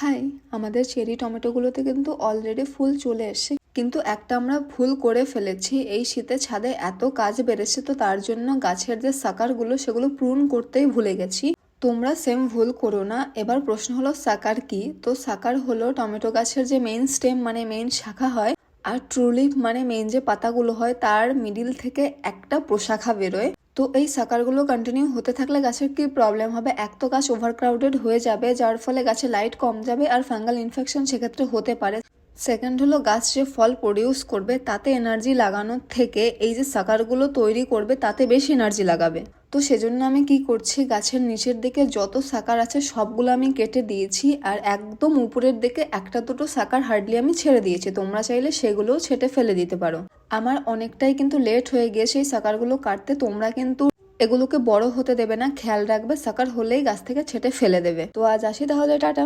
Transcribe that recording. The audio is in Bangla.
হাই, আমাদের চেরি টমেটোগুলোতে কিন্তু অলরেডি ফুল চলে এসেছে, কিন্তু একটা আমরা ভুল করে ফেলেছি। এই শীতে ছাদে এত কাজ বেড়েছে, তো তার জন্য গাছের যে সাকারগুলো সেগুলো প্রুন করতেই ভুলে গেছি। তোমরা সেম ভুল করো না। এবার প্রশ্ন হলো সাকার কি? তো সাকার হলো টমেটো গাছের যে মেইন স্টেম মানে মেইন শাখা হয়, আর ট্রুলিপ মানে মেইন যে পাতাগুলো হয় তার মিডিল থেকে একটা প্রশাখা বেরোয়। তো এই সাকারগুলো কন্টিনিউ হতে থাকলে গাছের কি প্রবলেম হবে? এক তো গাছ ওভারক্রাউডেড হয়ে যাবে, যার ফলে গাছে লাইট কম যাবে আর ফাঙ্গাল ইনফেকশন সেক্ষেত্রে হতে পারে। সেকেন্ড হলো গাছ যে ফল প্রডিউস করবে তাতে এনার্জি লাগানোর থেকে এই যে সাকারগুলো তৈরি করবে তাতে বেশি এনার্জি লাগাবে। তো সেজন্য আমি কি করছি, গাছের নিচের দিকে যত সাকার আছে সবগুলো আমি কেটে দিয়েছি, আর একদম উপরের দিকে একটা দুটো সাকার হার্ডলি আমি ছেড়ে দিয়েছি। তোমরা চাইলে সেগুলোও ছেটে ফেলে দিতে পারো। আমার অনেকটাই কিন্তু লেট হয়ে গিয়েছে এই সাকারগুলো কাটতে। তোমরা কিন্তু এগুলোকে বড় হতে দেবে না, খেয়াল রাখবে সাকার হলেই গাছ থেকে ছেটে ফেলে দেবে। তো আজ আসি তাহলে, টাটা।